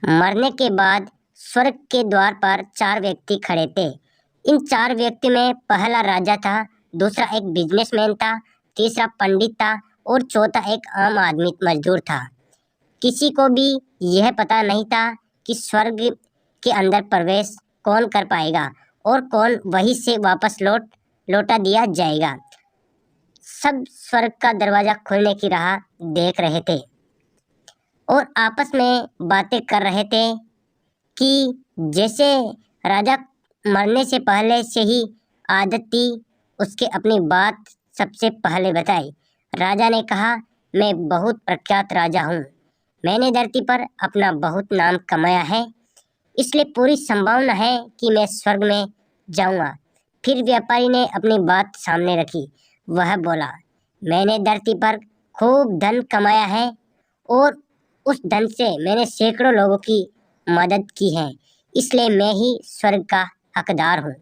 मरने के बाद स्वर्ग के द्वार पर 4 व्यक्ति खड़े थे। इन 4 व्यक्ति में पहला राजा था, दूसरा एक बिजनेसमैन था, तीसरा पंडित था और चौथा एक आम आदमी मजदूर था। किसी को भी यह पता नहीं था कि स्वर्ग के अंदर प्रवेश कौन कर पाएगा और कौन वहीं से वापस लौटा दिया जाएगा। सब स्वर्ग का दरवाजा खुलने की राह देख रहे थे और आपस में बातें कर रहे थे कि जैसे राजा मरने से पहले से ही आदत थी उसके अपनी बात सबसे पहले बताई। राजा ने कहा, मैं बहुत प्रख्यात राजा हूँ। मैंने धरती पर अपना बहुत नाम कमाया है, इसलिए पूरी संभावना है कि मैं स्वर्ग में जाऊंगा। फिर व्यापारी ने अपनी बात सामने रखी। वह बोला, मैंने धरती पर खूब धन कमाया है और उस धन से मैंने सैकड़ों लोगों की मदद की है, इसलिए मैं ही स्वर्ग का हकदार हूँ।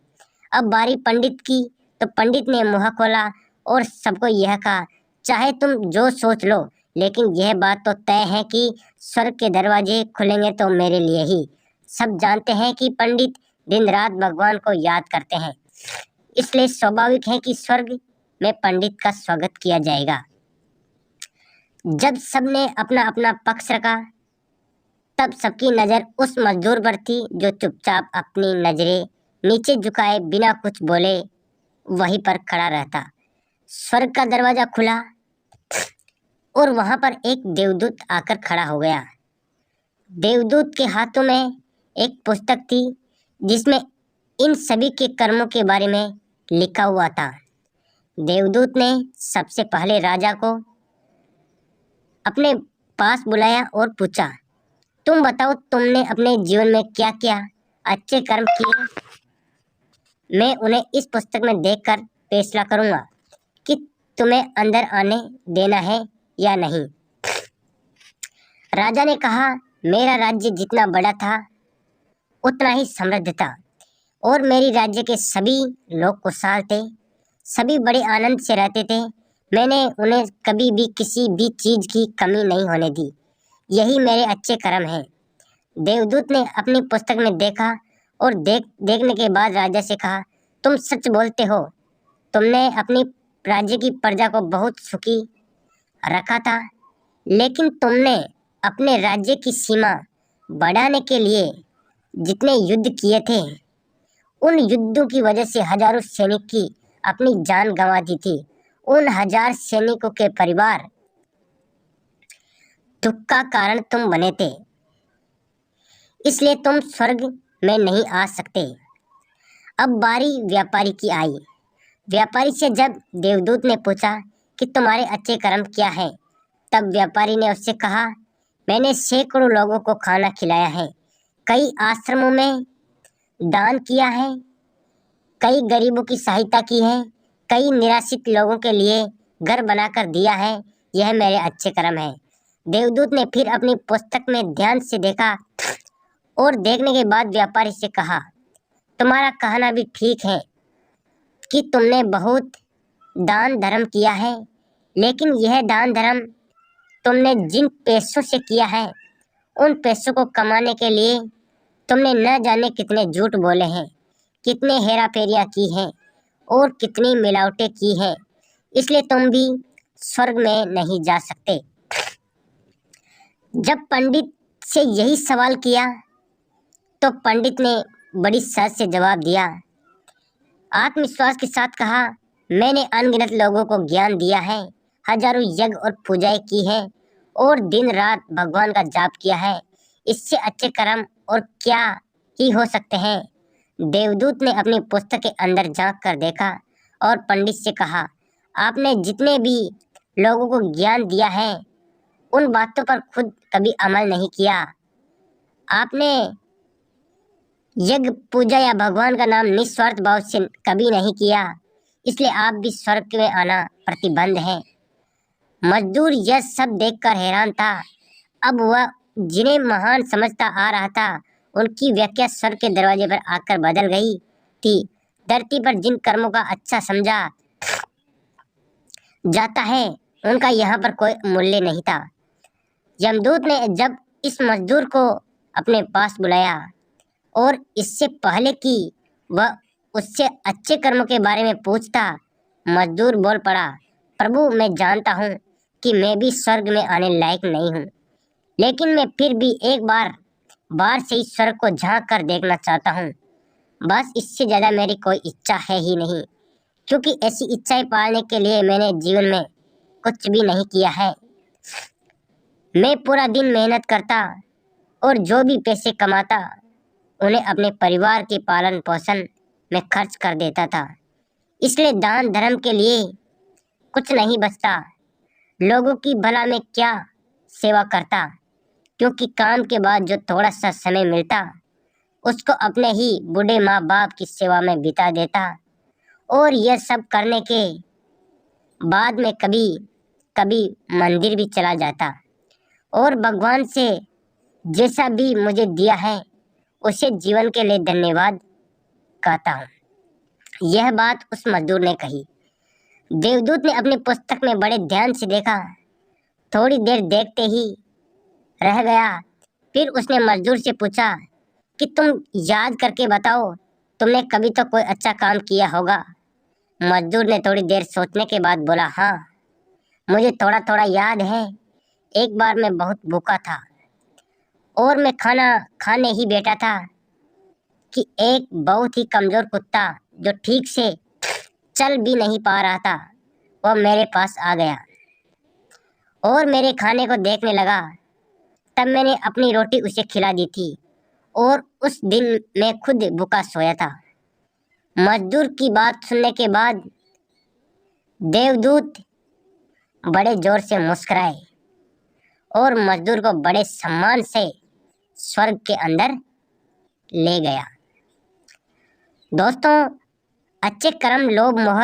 अब बारी पंडित की, तो पंडित ने मुँह खोला और सबको यह कहा, चाहे तुम जो सोच लो, लेकिन यह बात तो तय है कि स्वर्ग के दरवाजे खुलेंगे तो मेरे लिए ही। सब जानते हैं कि पंडित दिन रात भगवान को याद करते हैं, इसलिए स्वाभाविक है कि स्वर्ग में पंडित का स्वागत किया जाएगा। जब सबने अपना अपना पक्ष रखा, तब सबकी नजर उस मजदूर पर थी जो चुपचाप अपनी नजरें नीचे झुकाए बिना कुछ बोले वहीं पर खड़ा रहता। स्वर्ग का दरवाजा खुला और वहां पर एक देवदूत आकर खड़ा हो गया। देवदूत के हाथों में एक पुस्तक थी जिसमें इन सभी के कर्मों के बारे में लिखा हुआ था। देवदूत ने सबसे पहले राजा को अपने पास बुलाया और पूछा, तुम बताओ, तुमने अपने जीवन में क्या क्या अच्छे कर्म किए? मैं उन्हें इस पुस्तक में देखकर फैसला करूंगा कि तुम्हें अंदर आने देना है या नहीं। राजा ने कहा, मेरा राज्य जितना बड़ा था उतना ही समृद्ध था और मेरी राज्य के सभी लोग खुशहाल थे। सभी बड़े आनंद से रहते थे। मैंने उन्हें कभी भी किसी भी चीज की कमी नहीं होने दी। यही मेरे अच्छे कर्म हैं। देवदूत ने अपनी पुस्तक में देखा और देखने के बाद राजा से कहा, तुम सच बोलते हो। तुमने अपनी राज्य की प्रजा को बहुत सुखी रखा था, लेकिन तुमने अपने राज्य की सीमा बढ़ाने के लिए जितने युद्ध किए थे, उन युद्धों की वजह से हजारों सैनिक की अपनी जान गंवा दी थी। उन 1000 सैनिकों के परिवार दुख का कारण तुम बने थे, इसलिए तुम स्वर्ग में नहीं आ सकते। अब बारी व्यापारी की आई। व्यापारी से जब देवदूत ने पूछा कि तुम्हारे अच्छे कर्म क्या है, तब व्यापारी ने उससे कहा, मैंने सैकड़ों लोगों को खाना खिलाया है, कई आश्रमों में दान किया है, कई गरीबों की सहायता की है, कई निराश्रित लोगों के लिए घर बनाकर दिया है। यह मेरे अच्छे कर्म है। देवदूत ने फिर अपनी पुस्तक में ध्यान से देखा और देखने के बाद व्यापारी से कहा, तुम्हारा कहना भी ठीक है कि तुमने बहुत दान धर्म किया है, लेकिन यह दान धर्म तुमने जिन पैसों से किया है, उन पैसों को कमाने के लिए तुमने न जाने कितने झूठ बोले हैं, कितने हेरा फेरियां की हैं और कितनी मिलावटें की हैं, इसलिए तुम भी स्वर्ग में नहीं जा सकते। जब पंडित से यही सवाल किया तो पंडित ने बड़ी सहज से जवाब दिया। आत्मविश्वास के साथ कहा, मैंने अनगिनत लोगों को ज्ञान दिया है, हजारों यज्ञ और पूजाएं की हैं और दिन रात भगवान का जाप किया है। इससे अच्छे कर्म और क्या ही हो सकते हैं। देवदूत ने अपनी पुस्तक के अंदर झांक कर देखा और पंडित से कहा, आपने जितने भी लोगों को ज्ञान दिया है, उन बातों पर खुद कभी अमल नहीं किया। आपने यज्ञ पूजा या भगवान का नाम निस्वार्थ भाव से कभी नहीं किया, इसलिए आप भी स्वर्ग में आना प्रतिबंध है। मजदूर यह सब देखकर हैरान था। अब वह जिन्हें महान समझता आ रहा था, उनकी व्याख्या स्वर्ग के दरवाजे पर आकर बदल गई थी। धरती पर जिन कर्मों का अच्छा समझा जाता है, उनका यहाँ पर कोई मूल्य नहीं था। यमदूत ने जब इस मजदूर को अपने पास बुलाया और इससे पहले कि वह उससे अच्छे कर्मों के बारे में पूछता, मजदूर बोल पड़ा, प्रभु मैं जानता हूँ कि मैं भी स्वर्ग में आने लायक नहीं हूँ, लेकिन मैं फिर भी एक बार से इस स्वर्ग को झांक कर देखना चाहता हूँ। बस इससे ज़्यादा मेरी कोई इच्छा है ही नहीं, क्योंकि ऐसी इच्छाएं पालने के लिए मैंने जीवन में कुछ भी नहीं किया है। मैं पूरा दिन मेहनत करता और जो भी पैसे कमाता उन्हें अपने परिवार के पालन पोषण में खर्च कर देता था। इसलिए दान धर्म के लिए कुछ नहीं बचता। लोगों की भला में क्या सेवा करता, क्योंकि काम के बाद जो थोड़ा सा समय मिलता उसको अपने ही बूढ़े माँ बाप की सेवा में बिता देता। और यह सब करने के बाद में कभी कभी मंदिर भी चला जाता और भगवान से जैसा भी मुझे दिया है उसे जीवन के लिए धन्यवाद कहता हूँ। यह बात उस मजदूर ने कही। देवदूत ने अपनी पुस्तक में बड़े ध्यान से देखा, थोड़ी देर देखते ही रह गया। फिर उसने मजदूर से पूछा कि तुम याद करके बताओ, तुमने कभी तो कोई अच्छा काम किया होगा। मजदूर ने थोड़ी देर सोचने के बाद बोला, हाँ मुझे थोड़ा थोड़ा याद है। एक बार मैं बहुत भूखा था और मैं खाना खाने ही बैठा था कि एक बहुत ही कमजोर कुत्ता जो ठीक से चल भी नहीं पा रहा था वह मेरे पास आ गया और मेरे खाने को देखने लगा। तब मैंने अपनी रोटी उसे खिला दी थी और उस दिन मैं खुद भूखा सोया था। मजदूर की बात सुनने के बाद देवदूत बड़े जोर से मुस्कुराए और मजदूर को बड़े सम्मान से स्वर्ग के अंदर ले गया। दोस्तों, अच्छे कर्म लोभ मोह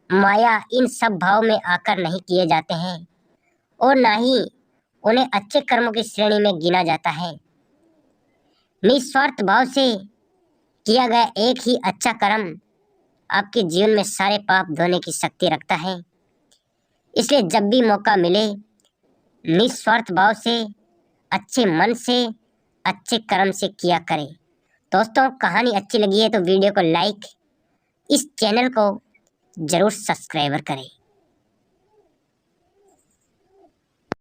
माया इन सब भाव में आकर नहीं किए जाते हैं और ना ही उन्हें अच्छे कर्मों की श्रेणी में गिना जाता है। निस्वार्थ भाव से किया गया एक ही अच्छा कर्म आपके जीवन में सारे पाप धोने की शक्ति रखता है। इसलिए जब भी मौका मिले निस्वार्थ भाव से, अच्छे मन से, अच्छे कर्म से किया करें। दोस्तों, कहानी अच्छी लगी है तो वीडियो को लाइक, इस चैनल को जरूर सब्सक्राइब करें।